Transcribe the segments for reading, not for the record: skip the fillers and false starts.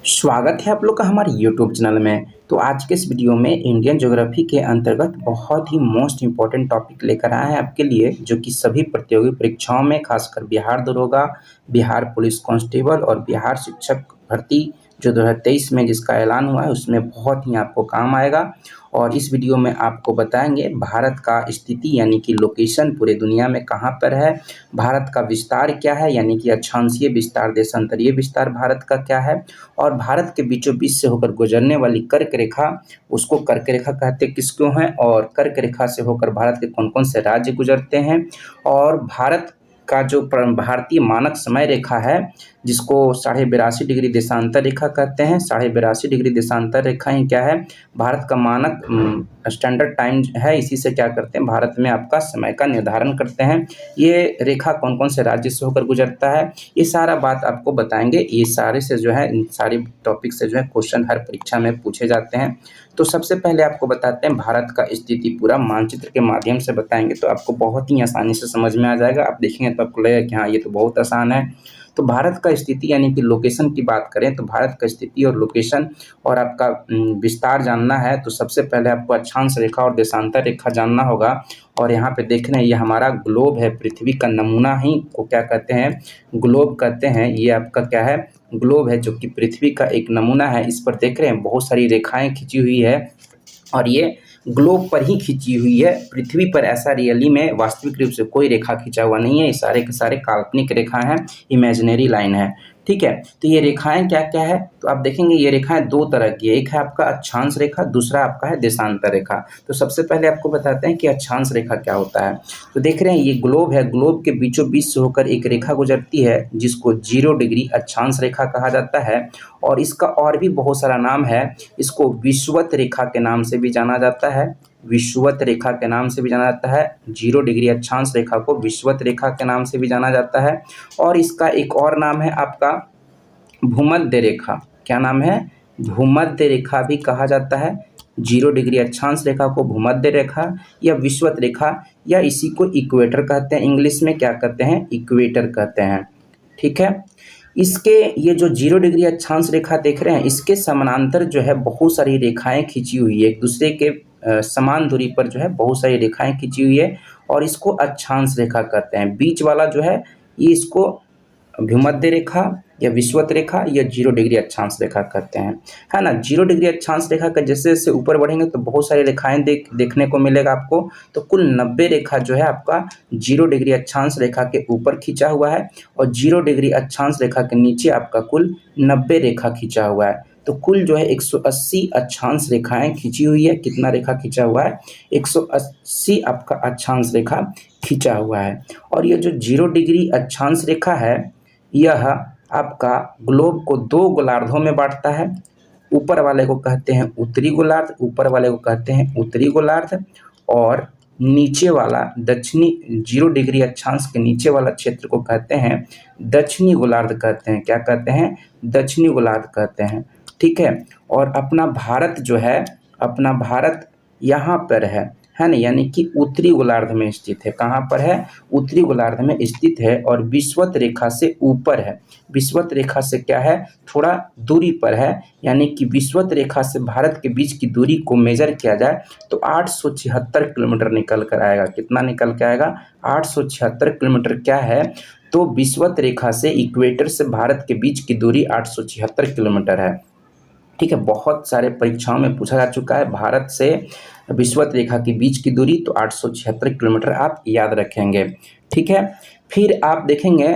स्वागत है आप लोग का हमारे YouTube चैनल में। तो आज के इस वीडियो में इंडियन ज्योग्राफी के अंतर्गत बहुत ही मोस्ट इम्पॉर्टेंट टॉपिक लेकर आए हैं आपके लिए, जो कि सभी प्रतियोगी परीक्षाओं में खासकर बिहार दरोगा, बिहार पुलिस कांस्टेबल और बिहार शिक्षक भर्ती जो 2023 में जिसका ऐलान हुआ है उसमें बहुत ही आपको काम आएगा। और इस वीडियो में आपको बताएंगे भारत का स्थिति यानी कि लोकेशन पूरे दुनिया में कहाँ पर है, भारत का विस्तार क्या है यानी कि अक्षांशीय विस्तार, देशांतरीय विस्तार भारत का क्या है, और भारत के बीचों बीच से होकर गुजरने वाली कर्क रेखा, उसको कर्क रेखा कहते किसको हैं, और कर्क रेखा से होकर भारत के कौन कौन से राज्य गुजरते हैं, और भारत का जो भारतीय मानक समय रेखा है जिसको 82.5 डिग्री देशांतर रेखा कहते हैं। 82.5 डिग्री देशांतर रेखा ही क्या है, भारत का मानक स्टैंडर्ड टाइम है। इसी से क्या करते हैं, भारत में आपका समय का निर्धारण करते हैं। ये रेखा कौन कौन से राज्य से होकर गुजरता है, ये सारा बात आपको बताएंगे। ये सारे से जो है, इन सारे टॉपिक से जो है क्वेश्चन हर परीक्षा में पूछे जाते हैं। तो सबसे पहले आपको बताते हैं भारत का स्थिति पूरा मानचित्र के माध्यम से बताएंगे, तो आपको बहुत ही आसानी से समझ में आ जाएगा। आप देखेंगे तो आपको लगेगा कि हाँ ये तो बहुत आसान है। तो भारत का स्थिति यानी कि लोकेशन की बात करें तो भारत का स्थिति और लोकेशन और आपका विस्तार जानना है तो सबसे पहले आपको अक्षांश रेखा और देशांतर रेखा जानना होगा। और यहाँ पे देख रहे हैं ये हमारा ग्लोब है, पृथ्वी का नमूना ही को क्या कहते हैं, ग्लोब कहते हैं। ये आपका क्या है, ग्लोब है, जो कि पृथ्वी का एक नमूना है। इस पर देख रहे हैं बहुत सारी रेखाएं खींची हुई है और ये ग्लोब पर ही खींची हुई है। पृथ्वी पर ऐसा रियली में वास्तविक रूप से कोई रेखा खींचा हुआ नहीं है, ये सारे के सारे काल्पनिक रेखा हैं, इमेजिनरी लाइन है। ठीक है, तो ये रेखाएं क्या क्या है, तो आप देखेंगे ये रेखाएं दो तरह की है, एक है आपका अक्षांश रेखा, दूसरा आपका है देशांतर रेखा। तो सबसे पहले आपको बताते हैं कि अक्षांश रेखा क्या होता है। तो देख रहे हैं ये ग्लोब है, ग्लोब के बीचों बीच से होकर एक रेखा गुजरती है जिसको 0 डिग्री अक्षांश रेखा कहा जाता है। और इसका और भी बहुत सारा नाम है, इसको विषुवत रेखा के नाम से भी जाना जाता है, विषुवत रेखा के नाम से भी जाना जाता है। 0 डिग्री अक्षांश रेखा को विषुवत रेखा के नाम से भी जाना जाता है। और इसका एक और नाम है आपका भूमध्य रेखा। क्या नाम है, भूमध्य रेखा भी कहा जाता है। 0 डिग्री अक्षांश रेखा को भूमध्य रेखा या विषुवत रेखा या इसी को इक्वेटर कहते हैं, इंग्लिश में क्या कहते हैं, इक्वेटर कहते हैं। ठीक है, इसके ये जो 0 डिग्री अक्षांश रेखा देख रहे हैं इसके समानांतर जो है बहुत सारी रेखाएं खींची हुई है, एक दूसरे के समान दूरी पर जो है बहुत सारी रेखाएं खींची हुई है और इसको अक्षांश रेखा कहते हैं। बीच वाला जो है ये इसको भूमध्य रेखा या विषुवत रेखा या 0 डिग्री अक्षांश रेखा कहते हैं, है ना। 0 डिग्री अक्षांश रेखा का जैसे जैसे ऊपर बढ़ेंगे तो बहुत सारी रेखाएं देखने को मिलेगा आपको। तो कुल 90 रेखा जो है आपका 0 डिग्री अक्षांश रेखा के ऊपर खींचा हुआ है और 0 डिग्री अक्षांश रेखा के नीचे आपका कुल 90 रेखा खींचा हुआ है। तो कुल जो है 180 अक्षांश रेखाएं खींची हुई है। कितना रेखा खींचा हुआ है, 180 आपका अक्षांश रेखा खींचा हुआ है। और ये जो 0 डिग्री अक्षांश रेखा है यह आपका ग्लोब को 2 गोलार्धों में बांटता है। ऊपर वाले को कहते हैं उत्तरी गोलार्ध, ऊपर वाले को कहते हैं उत्तरी गोलार्ध, और नीचे वाला दक्षिणी 0 डिग्री अक्षांश के नीचे वाला क्षेत्र को कहते हैं दक्षिणी गोलार्ध कहते हैं। क्या कहते हैं, दक्षिणी गोलार्ध कहते हैं। ठीक है, और अपना भारत जो है, अपना भारत यहाँ पर है ना, यानी कि उत्तरी गोलार्ध में स्थित है। कहाँ पर है, उत्तरी गोलार्ध में स्थित है और विषुवत रेखा से ऊपर है। विषुवत रेखा से क्या है, थोड़ा दूरी पर है, यानी कि विषुवत रेखा से भारत के बीच की दूरी को मेजर किया जाए तो 876 किलोमीटर निकल कर आएगा। कितना निकल के आएगा, 876 किलोमीटर क्या है, तो विषुवत रेखा से इक्वेटर से भारत के बीच की दूरी 876 किलोमीटर है। ठीक है, बहुत सारे परीक्षाओं में पूछा जा चुका है भारत से विषुवत रेखा के बीच की दूरी, तो 876 किलोमीटर आप याद रखेंगे। ठीक है, फिर आप देखेंगे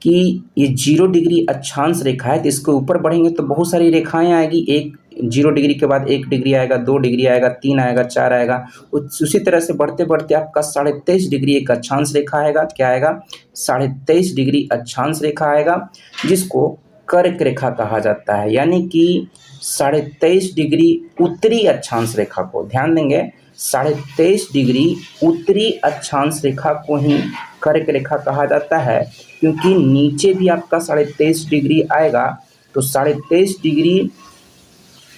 कि ये 0 डिग्री अक्षांश रेखा है, तो इसके ऊपर बढ़ेंगे तो बहुत सारी रेखाएं आएगी। एक 0 डिग्री के बाद 1 डिग्री आएगा, 2 डिग्री आएगा, 3 आएगा, 4 आएगा। उसी तरह से बढ़ते बढ़ते आपका 23.5 डिग्री एक अक्षांश रेखा आएगा। क्या आएगा, 23.5 डिग्री अक्षांश रेखा आएगा जिसको कर्क रेखा कहा जाता है, यानी कि 23.5 डिग्री उत्तरी अक्षांश रेखा को, ध्यान देंगे 23.5 डिग्री उत्तरी अक्षांश रेखा को ही कर्क रेखा कहा जाता है, क्योंकि नीचे भी आपका 23.5 डिग्री आएगा। तो 23.5 डिग्री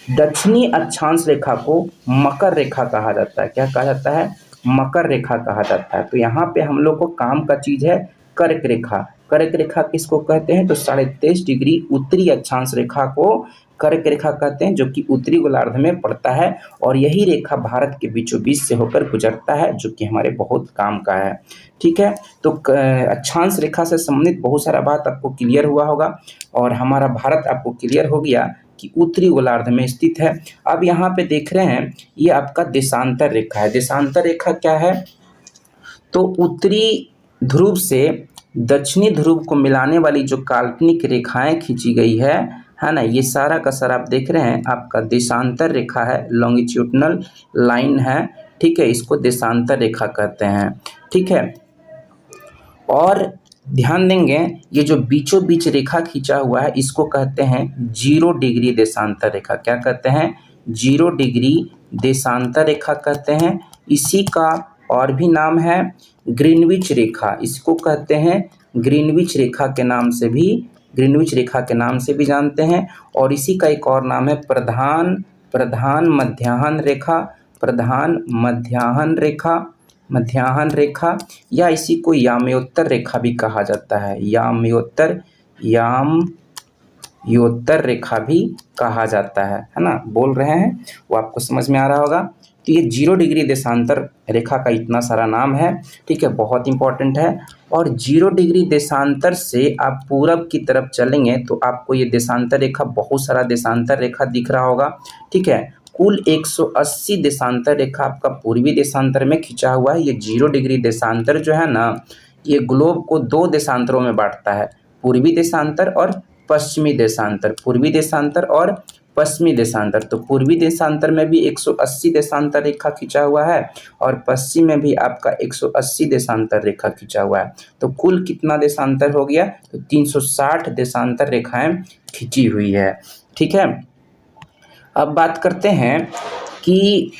दक्षिणी अक्षांश रेखा को मकर रेखा कहा जाता है। क्या कहा जाता है, मकर रेखा कहा जाता है। तो यहाँ पे हम लोग को काम का चीज़ है कर्क रेखा। कर्क रेखा किसको कहते हैं? तो 23.5 डिग्री उत्तरी अक्षांश रेखा को कर्क रेखा कहते हैं, जो कि उत्तरी गोलार्ध में पड़ता है और यही रेखा भारत के बीचों बीच से होकर गुजरता है, जो कि हमारे बहुत काम का है। ठीक है, तो अक्षांश रेखा से संबंधित बहुत सारा बात आपको क्लियर हुआ होगा और हमारा भारत आपको क्लियर हो गया कि उत्तरी गोलार्ध में स्थित है। अब यहाँ पे देख रहे हैं ये आपका देशांतर रेखा है। देशांतर रेखा क्या है? तो उत्तरी ध्रुव से दक्षिणी ध्रुव को मिलाने वाली जो काल्पनिक रेखाएं खींची गई है ना, ये सारा का सारा आप देख रहे हैं आपका देशांतर रेखा है, लॉन्गिट्यूडनल लाइन है। ठीक है, इसको देशांतर रेखा कहते हैं। ठीक है, और ध्यान देंगे ये जो बीचों बीच रेखा खींचा हुआ है इसको कहते हैं 0 डिग्री देशांतर रेखा। क्या कहते हैं? 0 डिग्री देशांतर रेखा कहते हैं। इसी का और भी नाम है ग्रीनविच रेखा, इसको कहते हैं ग्रीनविच रेखा के नाम से भी, ग्रीनविच रेखा के नाम से भी जानते हैं। और इसी का एक और नाम है प्रधान मध्याह्न रेखा, प्रधान मध्याह्न रेखा, या इसी को याम्योत्तर रेखा भी कहा जाता है। याम्योत्तर रेखा भी कहा जाता है ना। बोल रहे हैं वो आपको समझ में आ रहा होगा। तो ये 0 डिग्री देशांतर रेखा का इतना सारा नाम है। ठीक है, बहुत इंपॉर्टेंट है। और 0 डिग्री देशांतर से आप पूरब की तरफ चलेंगे तो आपको ये देशांतर रेखा, बहुत सारा देशांतर रेखा दिख रहा होगा। ठीक है, कुल 180 देशांतर रेखा आपका पूर्वी देशांतर में खींचा हुआ है। ये 0 डिग्री देशांतर जो है ना, ये ग्लोब को 2 देशांतरों में बांटता है, पूर्वी देशांतर और पश्चिमी देशांतर। पूर्वी देशांतर और पश्चिमी देशांतर। तो पूर्वी देशांतर में भी 180 देशांतर रेखा खींचा हुआ है और पश्चिम में भी आपका 180 देशांतर रेखा खींचा हुआ है। तो कुल कितना देशांतर हो गया? तो 360 देशांतर रेखाएं खींची हुई है। ठीक है, अब बात करते हैं कि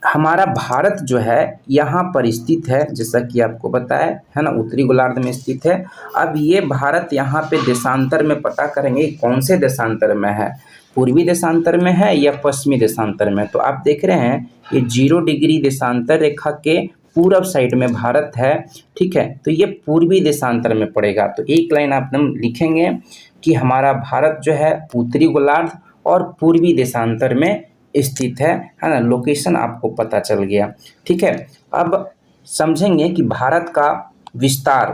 हमारा भारत जो है यहाँ पर स्थित है, जैसा कि आपको बताया है ना, उत्तरी गोलार्ध में स्थित है। अब ये भारत यहाँ पे देशांतर में पता करेंगे कौन से देशांतर में है, पूर्वी देशांतर में है या पश्चिमी देशांतर में। तो आप देख रहे हैं ये 0 डिग्री देशांतर रेखा के पूरब साइड में भारत है। ठीक है, तो ये पूर्वी देशांतर में पड़ेगा। तो एक लाइन आप लिखेंगे कि हमारा भारत जो है उत्तरी गोलार्ध और पूर्वी देशांतर में स्थित है ना। लोकेशन आपको पता चल गया। ठीक है, अब समझेंगे कि भारत का विस्तार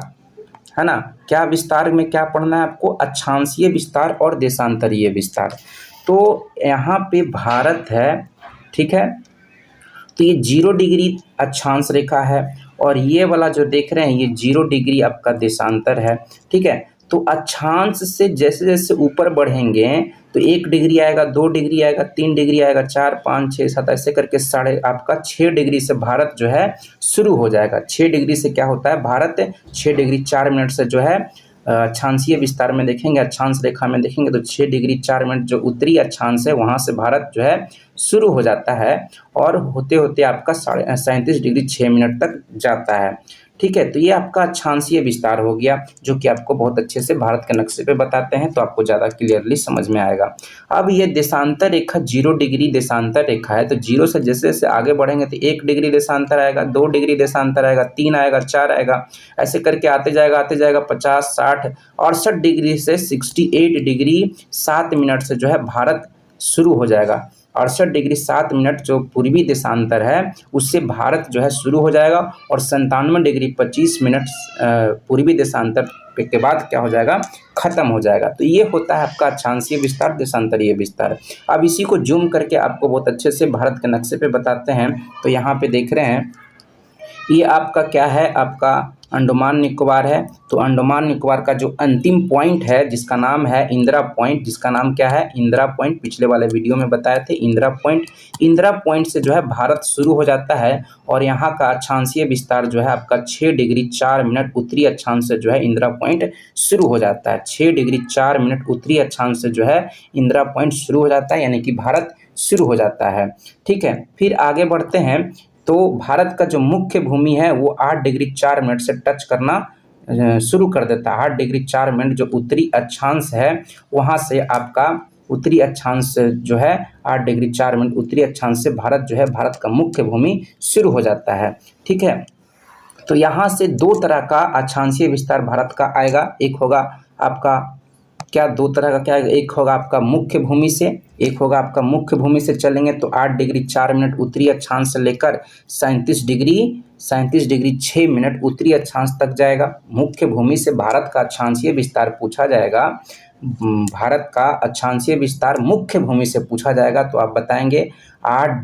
है ना, क्या विस्तार में क्या पढ़ना है आपको? अक्षांशीय विस्तार और देशांतरीय विस्तार। तो यहाँ पे भारत है, ठीक है, तो ये 0 डिग्री अक्षांश रेखा है और ये वाला जो देख रहे हैं ये 0 डिग्री आपका देशांतर है। ठीक है, तो अक्षांश से जैसे जैसे ऊपर बढ़ेंगे तो 1 डिग्री आएगा, 2 डिग्री आएगा, 3 डिग्री आएगा, 4, 5, 6, 7 ऐसे करके आपका 6 डिग्री से भारत जो है शुरू हो जाएगा। 6 डिग्री से क्या होता है? भारत 6 डिग्री 4 मिनट से जो है अक्षांशीय विस्तार में देखेंगे, अक्षांश रेखा में देखेंगे तो 6 डिग्री 4 मिनट जो उत्तरी अक्षांश है वहाँ से भारत जो है शुरू हो जाता है और होते होते आपका 37 डिग्री 6 मिनट तक जाता है। ठीक है, तो ये आपका अक्षांशीय विस्तार हो गया, जो कि आपको बहुत अच्छे से भारत के नक्शे पे बताते हैं, तो आपको ज़्यादा क्लियरली समझ में आएगा। अब ये देशांतर रेखा 0 डिग्री देशांतर रेखा है, तो 0 से जैसे जैसे आगे बढ़ेंगे तो 1 डिग्री देशांतर आएगा, 2 डिग्री देशांतर आएगा, 3 आएगा, 4 आएगा, ऐसे करके आते जाएगा 50, 60, 68 डिग्री से 68 डिग्री 7 मिनट से जो है भारत शुरू हो जाएगा। 68 डिग्री 7 मिनट जो पूर्वी देशांतर है उससे भारत जो है शुरू हो जाएगा और 97 डिग्री 25 मिनट पूर्वी देशांतर के बाद क्या हो जाएगा? खत्म हो जाएगा। तो ये होता है आपका अक्षांशीय विस्तार, देशांतरीय विस्तार। अब इसी को जूम करके आपको बहुत अच्छे से भारत के नक्शे पे बताते हैं। तो यहाँ पे देख रहे हैं ये आपका क्या है? आपका अंडमान निकोबार है। तो अंडमान निकोबार का जो अंतिम पॉइंट है जिसका नाम है इंदिरा पॉइंट, जिसका नाम क्या है? इंदिरा पॉइंट। पिछले वाले वीडियो में बताए थे इंदिरा पॉइंट। इंदिरा पॉइंट से जो है भारत शुरू हो जाता है और यहाँ का अक्षांशीय विस्तार जो है आपका 6 डिग्री 4 मिनट उत्तरी अक्षांश से जो है इंदिरा पॉइंट शुरू हो जाता है। 6 डिग्री 4 मिनट उत्तरी अक्षांश से जो है इंदिरा पॉइंट शुरू हो जाता है, यानी कि भारत शुरू हो जाता है। ठीक है, फिर आगे बढ़ते हैं। तो भारत का जो मुख्य भूमि है वो 8 डिग्री 4 मिनट से टच करना शुरू कर देता है। 8 डिग्री 4 मिनट जो उत्तरी अक्षांश है वहाँ से आपका उत्तरी अक्षांश से जो है 8 डिग्री 4 मिनट उत्तरी अक्षांश से भारत जो है भारत का मुख्य भूमि शुरू हो जाता है। ठीक है, तो यहाँ से दो तरह का अक्षांशीय विस्तार भारत का आएगा। एक होगा आपका क्या, दो तरह का क्या आएगा, एक होगा आपका मुख्य भूमि से, एक होगा आपका मुख्य भूमि से चलेंगे तो 8 डिग्री 4 मिनट उत्तरी अक्षांश से लेकर 37 डिग्री 6 मिनट उत्तरी अक्षांश तक जाएगा। मुख्य भूमि से भारत का अक्षांशीय विस्तार पूछा जाएगा, भारत का अक्षांशीय विस्तार मुख्य भूमि से पूछा जाएगा तो आप बताएंगे 8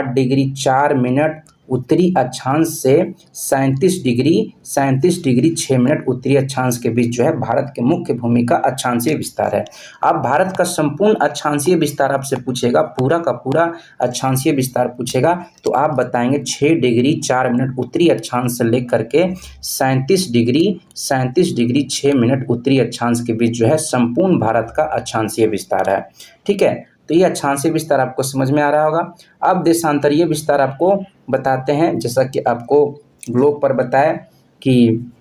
डिग्री 4 मिनट उत्तरी अक्षांश से 37 डिग्री 6 मिनट उत्तरी अक्षांश के बीच जो है भारत के मुख्य भूमि का अक्षांशीय विस्तार है। अब भारत का संपूर्ण अक्षांशीय विस्तार आपसे पूछेगा, पूरा का पूरा अक्षांशीय विस्तार पूछेगा तो आप बताएंगे 6 डिग्री 4 मिनट उत्तरी अक्षांश से लेकर के 37 डिग्री 6 मिनट उत्तरी अक्षांश के बीच जो है संपूर्ण भारत का अक्षांशीय विस्तार है। ठीक है, तो ये अक्षांशीय विस्तार आपको समझ में आ रहा होगा। अब देशांतरीय विस्तार आपको बताते हैं, जैसा कि आपको ग्लोब पर बताया कि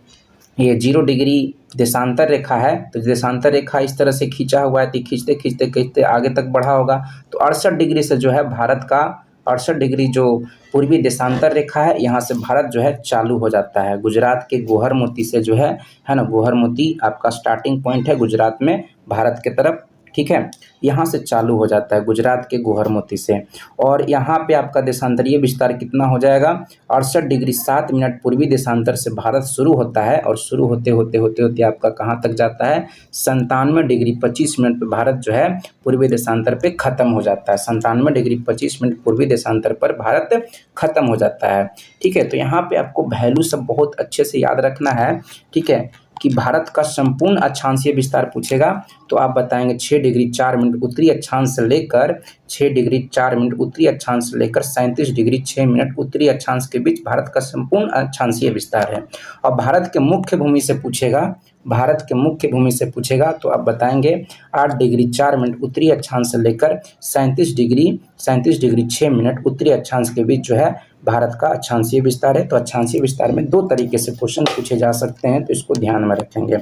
ये 0 डिग्री देशांतर रेखा है, तो देशांतर रेखा इस तरह से खींचा हुआ है, तो खींचते खींचते खींचते आगे तक बढ़ा होगा तो 68 डिग्री से जो है भारत का 68 डिग्री जो पूर्वी देशांतर रेखा है, यहाँ से भारत जो है चालू हो जाता है। गुजरात के गोहर मोती से जो है ना, गोहर मोती आपका स्टार्टिंग पॉइंट है गुजरात में भारत के तरफ। ठीक है, यहाँ से चालू हो जाता है गुजरात के गोहर मोती से, और यहाँ पे आपका देशांतरीय विस्तार कितना हो जाएगा, 68 डिग्री 7 मिनट पूर्वी देशांतर से भारत शुरू होता है और शुरू होते होते आपका कहाँ तक जाता है, 97 डिग्री 25 मिनट पर भारत जो है पूर्वी देशांतर पे खत्म हो जाता है। 97 डिग्री 25 मिनट पूर्वी देशांतर पर भारत खत्म हो जाता है। ठीक है, तो यहाँ पे आपको वैल्यू सब बहुत अच्छे से याद रखना है। ठीक है, कि भारत का संपूर्ण अक्षांशीय विस्तार पूछेगा तो आप बताएंगे 6 डिग्री 4 मिनट उत्तरी अक्षांश से लेकर 6 डिग्री 4 मिनट उत्तरी अक्षांश से लेकर 37 डिग्री 6 मिनट उत्तरी अक्षांश के बीच भारत का संपूर्ण अक्षांशीय विस्तार है। और भारत के मुख्य भूमि से पूछेगा, भारत के मुख्य भूमि से पूछेगा तो आप बताएंगे 8 डिग्री 4 मिनट उत्तरी अक्षांश से लेकर 37 डिग्री 6 मिनट उत्तरी अक्षांश के बीच जो है भारत का अक्षांशीय विस्तार है। तो अक्षांशीय विस्तार में 2 तरीके से क्वेश्चन पूछे जा सकते हैं, तो इसको ध्यान में रखेंगे।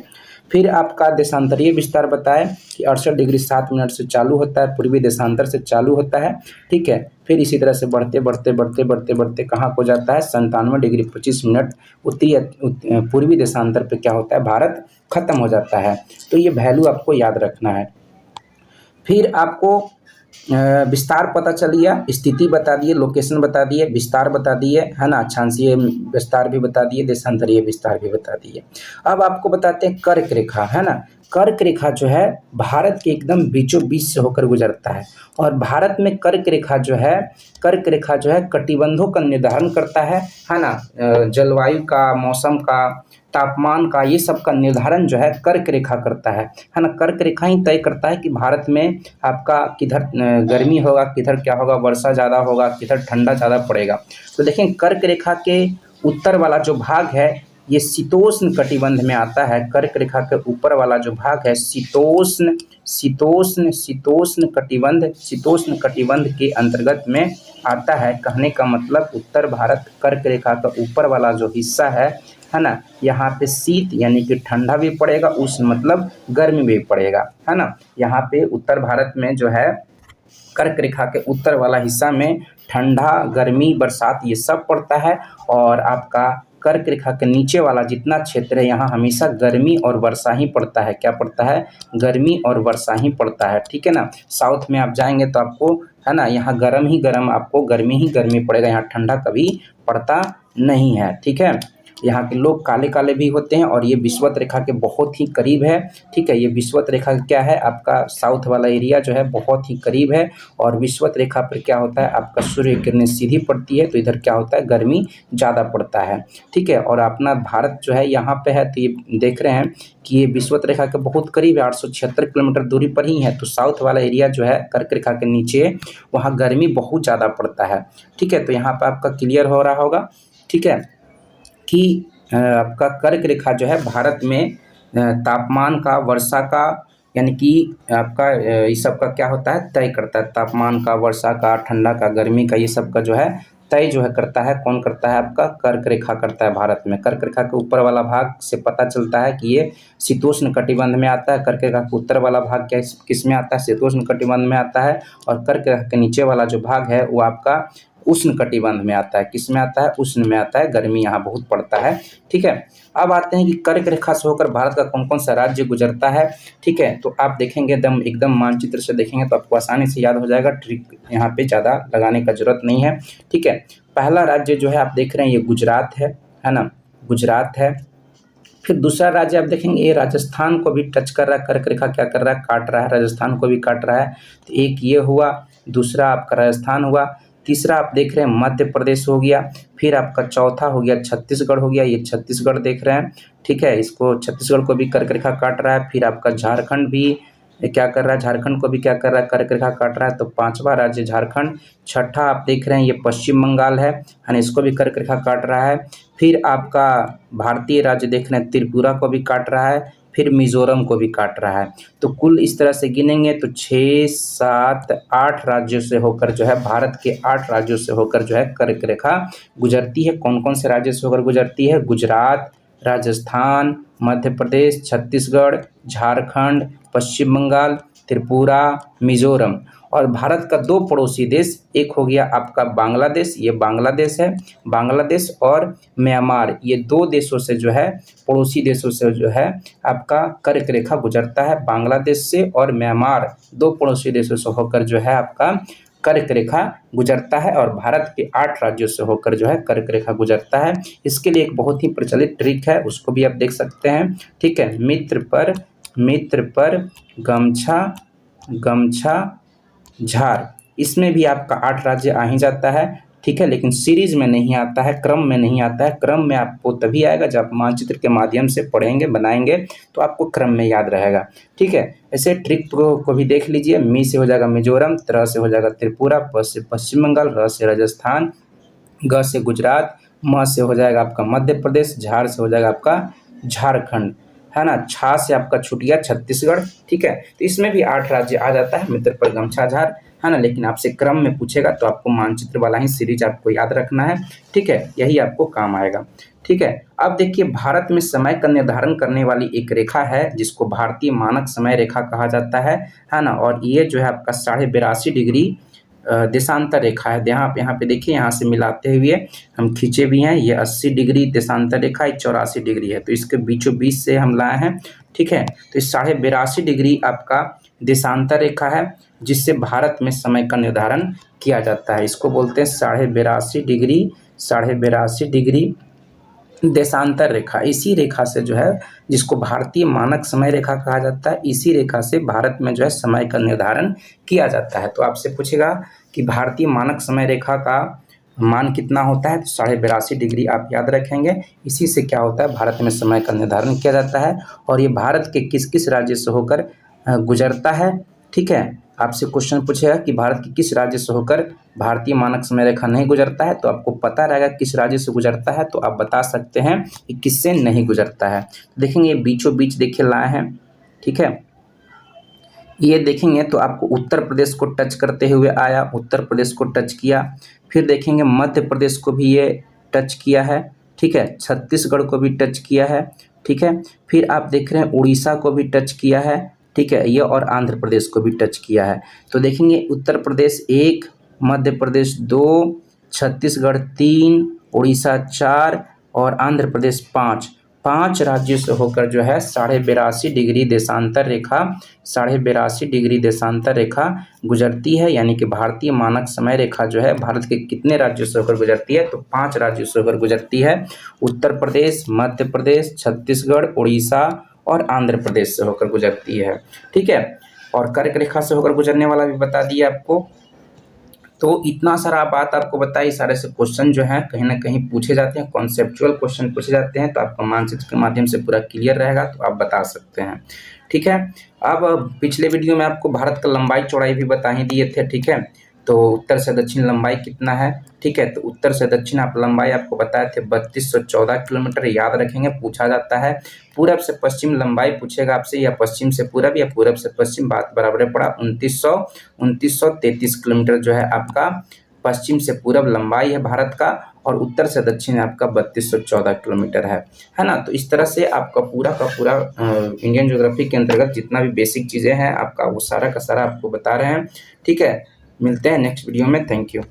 फिर आपका देशांतरीय विस्तार बताएं कि 68 डिग्री 7 मिनट से चालू होता है, पूर्वी देशांतर से चालू होता है। ठीक है, फिर इसी तरह से बढ़ते कहाँ को जाता है, 97 डिग्री 25 मिनट उत्तरी पूर्वी देशांतर पे क्या होता है, भारत खत्म हो जाता है। तो ये वैल्यू आपको याद रखना है। फिर आपको विस्तार पता चल गया, स्थिति बता दिए, लोकेशन बता दिए, विस्तार बता दिए, है ना, अक्षांशीय विस्तार भी बता दिए, देशांतरीय विस्तार भी बता दिए। अब आपको बताते हैं कर्क रेखा, है ना। कर्क रेखा जो है भारत के एकदम बीचों बीच से होकर गुजरता है, और भारत में कर्क रेखा जो है कटिबंधों का निर्धारण करता है ना, जलवायु का, मौसम का, तापमान का, ये सब का निर्धारण जो है कर्क रेखा करता है ना। कर्क रेखा ही तय करता है कि भारत में आपका किधर गर्मी होगा, किधर क्या होगा, वर्षा ज़्यादा होगा, किधर ठंडा ज़्यादा पड़ेगा। तो देखें कर्क रेखा के उत्तर वाला जो भाग है ये शीतोष्ण कटिबंध में आता है। कर्क रेखा के ऊपर वाला जो भाग है शीतोष्ण कटिबंध के अंतर्गत में आता है। कहने का मतलब उत्तर भारत कर्क रेखा का ऊपर वाला जो हिस्सा है ना, यहाँ पे शीत यानी कि ठंडा भी पड़ेगा, उष्ण मतलब गर्मी भी पड़ेगा, है ना। यहाँ पे उत्तर भारत में जो है कर्क रेखा के उत्तर वाला हिस्सा में ठंडा, गर्मी, बरसात ये सब पड़ता है, और आपका कर्क रेखा के नीचे वाला जितना क्षेत्र है यहाँ हमेशा गर्मी और वर्षा ही पड़ता है। क्या पड़ता है, गर्मी और वर्षा ही पड़ता है। ठीक है ना। साउथ में आप जाएंगे तो आपको, है ना, यहाँ गर्म ही गर्म, आपको गर्मी ही गर्मी पड़ेगा, यहाँ ठंडा कभी पड़ता नहीं है। ठीक है, यहाँ के लोग काले काले भी होते हैं, और ये विषुवत रेखा के बहुत ही करीब है। ठीक है, ये विषुवत रेखा क्या है, आपका साउथ वाला एरिया जो है बहुत ही करीब है, और विषुवत रेखा पर क्या होता है, आपका सूर्य किरणें सीधी पड़ती है, तो इधर क्या होता है, गर्मी ज़्यादा पड़ता है। ठीक है, और अपना भारत जो है यहाँ पे है, तो ये देख रहे हैं कि ये विषुवत रेखा के बहुत करीब है, 876 किलोमीटर दूरी पर ही है। तो साउथ वाला एरिया जो है कर्क रेखा के नीचे, वहाँ गर्मी बहुत ज़्यादा पड़ता है। ठीक है, तो यहाँ पर आपका क्लियर हो रहा होगा। ठीक है, कि आपका कर्क रेखा जो है भारत में तापमान का, वर्षा का, यानी कि आपका इस सब का क्या होता है, तय करता है। तापमान का, वर्षा का, ठंडा का, गर्मी का, ये सब का जो है तय जो है करता है। कौन करता है, आपका कर्क रेखा करता है भारत में। कर्क रेखा के ऊपर वाला भाग से पता चलता है कि ये शीतोष्ण कटिबंध में आता है। कर्क रेखा के उत्तर वाला भाग किस में आता है, शीतोष्ण कटिबंध में आता है। और कर्क रेखा के नीचे वाला जो भाग है वो आपका उष्ण कटिबंध में आता है। किस में आता है? उष्ण में आता है, गर्मी यहाँ बहुत पड़ता है। ठीक है, अब आते हैं कि कर्क रेखा से होकर भारत का कौन कौन सा राज्य गुजरता है। ठीक है, तो आप देखेंगे एकदम मानचित्र से देखेंगे तो आपको आसानी से याद हो जाएगा, ट्रिक यहाँ पे ज़्यादा लगाने का जरूरत नहीं है। ठीक है, पहला राज्य जो है आप देख रहे हैं ये गुजरात है ना, गुजरात है। फिर दूसरा राज्य आप देखेंगे ये राजस्थान को भी टच कर रहा है, कर्क रेखा क्या कर रहा है? काट रहा है, राजस्थान को भी काट रहा है। तो एक ये हुआ, दूसरा आपका राजस्थान हुआ, तीसरा आप देख रहे हैं मध्य प्रदेश हो गया, फिर आपका चौथा हो गया छत्तीसगढ़ हो गया, ये छत्तीसगढ़ देख रहे हैं। ठीक है, इसको छत्तीसगढ़ को भी कर्क रेखा काट रहा है। फिर आपका झारखंड भी क्या कर रहा है? झारखंड को भी क्या कर रहा है? कर्क रेखा काट रहा है। तो पांचवा राज्य झारखंड। छठा आप देख रहे हैं ये पश्चिम बंगाल है ना, इसको भी कर्क रेखा काट रहा है। फिर आपका भारतीय राज्य देख रहे हैं त्रिपुरा को भी काट रहा है, फिर मिजोरम को भी काट रहा है। तो कुल इस तरह से गिनेंगे तो 6, 7, 8 राज्यों से होकर जो है, भारत के 8 राज्यों से होकर जो है कर्क रेखा गुजरती है। कौन कौन से राज्यों से होकर गुजरती है? गुजरात, राजस्थान, मध्य प्रदेश, छत्तीसगढ़, झारखंड, पश्चिम बंगाल, त्रिपुरा, मिजोरम। और भारत का 2 पड़ोसी देश, एक हो गया आपका बांग्लादेश, ये बांग्लादेश है, बांग्लादेश और म्यांमार, ये 2 देशों से जो है, पड़ोसी देशों से जो है आपका कर्क रेखा गुजरता है। बांग्लादेश से और म्यांमार 2 पड़ोसी देशों से होकर जो है आपका कर्क रेखा गुजरता है, और भारत के 8 राज्यों से होकर जो है कर्क रेखा गुजरता है। इसके लिए एक बहुत ही प्रचलित ट्रिक है, उसको भी आप देख सकते हैं। ठीक है, मित्र पर गमछा झार, इसमें भी आपका 8 राज्य आ ही जाता है। ठीक है, लेकिन सीरीज में नहीं आता है, क्रम में नहीं आता है। क्रम में आपको तभी आएगा जब आप मानचित्र के माध्यम से पढ़ेंगे, बनाएंगे, तो आपको क्रम में याद रहेगा। ठीक है, ऐसे ट्रिक को भी देख लीजिए। मी से हो जाएगा मिजोरम, त्र से हो जाएगा त्रिपुरा, प से पश्चिम बंगाल, र से राजस्थान, ग से गुजरात, म से हो जाएगा आपका मध्य प्रदेश, झार से हो जाएगा आपका झारखंड, है ना, छा से आपका छूट गया छत्तीसगढ़। ठीक है, तो इसमें भी 8 राज्य आ जाता है, मित्र पर गमछा झार, है ना। लेकिन आपसे क्रम में पूछेगा तो आपको मानचित्र वाला ही सीरीज आपको याद रखना है। ठीक है, यही आपको काम आएगा। ठीक है, अब देखिए भारत में समय का निर्धारण करने वाली एक रेखा है जिसको भारतीय मानक समय रेखा कहा जाता है ना। और ये जो है आपका 82.5 डिग्री देशांतर रेखा है। यहाँ पे देखिए, यहाँ से मिलाते हुए हम खींचे भी हैं, ये 80 डिग्री देशांतर रेखा, 84 डिग्री है, तो इसके बीचों बीच से हम लाए हैं। ठीक है, तो इस 82.5 डिग्री आपका देशांतर रेखा है जिससे भारत में समय का निर्धारण किया जाता है। इसको बोलते हैं 82.5 डिग्री देशांतर रेखा। इसी रेखा से जो है, जिसको भारतीय मानक समय रेखा कहा जाता है, इसी रेखा से भारत में जो है समय का निर्धारण किया जाता है। तो आपसे पूछेगा कि भारतीय मानक समय रेखा का मान कितना होता है, तो 82.5 डिग्री आप याद रखेंगे। इसी से क्या होता है, भारत में समय का निर्धारण किया जाता है। और ये भारत के किस किस राज्य से होकर गुजरता है। ठीक है, आपसे क्वेश्चन पूछेगा कि भारत के किस राज्य से होकर भारतीय मानक समय रेखा नहीं गुजरता है, तो आपको पता रहेगा किस राज्य से गुजरता है, तो आप बता सकते हैं कि किससे नहीं गुजरता है। देखेंगे ये बीचों बीच देखिए लाए हैं। ठीक है, ये देखेंगे तो आपको उत्तर प्रदेश को टच करते हुए आया, उत्तर प्रदेश को टच किया। फिर देखेंगे मध्य प्रदेश को भी ये टच किया है। ठीक है, छत्तीसगढ़ को भी टच किया है। ठीक है, फिर आप देख रहे हैं उड़ीसा को भी टच किया है। ठीक है, ये और आंध्र प्रदेश को भी टच किया है। तो देखेंगे उत्तर प्रदेश 1, मध्य प्रदेश 2, छत्तीसगढ़ 3, उड़ीसा 4 और आंध्र प्रदेश 5 राज्यों से होकर जो है 82.5 डिग्री देशांतर रेखा गुजरती है। यानी कि भारतीय मानक समय रेखा जो है भारत के कितने राज्यों से होकर गुजरती है, तो 5 राज्यों से होकर गुजरती है। उत्तर प्रदेश, मध्य प्रदेश, छत्तीसगढ़, उड़ीसा और आंध्र प्रदेश से होकर गुजरती है। ठीक है, और कर्क रेखा से होकर गुजरने वाला भी बता दिया आपको। तो इतना सारा बात आपको बताई, सारे से क्वेश्चन जो है कहीं ना कहीं पूछे जाते हैं, कॉन्सेप्चुअल क्वेश्चन पूछे जाते हैं, तो आपका मानचित्र के माध्यम से पूरा क्लियर रहेगा तो आप बता सकते हैं। ठीक है, अब पिछले वीडियो में आपको भारत का लंबाई चौड़ाई भी बता ही दिए थे। ठीक है, तो उत्तर से दक्षिण लंबाई कितना है। ठीक है, तो उत्तर से दक्षिण आप लंबाई आपको बताए थे 3214 किलोमीटर, याद रखेंगे, पूछा जाता है। पूरब से पश्चिम लंबाई पूछेगा आपसे, या पश्चिम से पूरब या पूरब से पश्चिम, बात बराबर पड़ा। 2933 किलोमीटर जो है आपका पश्चिम से पूरब लंबाई है भारत का, और उत्तर से दक्षिण आपका 3214 किलोमीटर है ना। तो इस तरह से आपका पूरा का पूरा इंडियन ज्योग्राफी के अंतर्गत जितना भी बेसिक चीज़ें हैं आपका, वो सारा का सारा आपको बता रहे हैं। ठीक है, मिलते हैं नेक्स्ट वीडियो में। Thank you.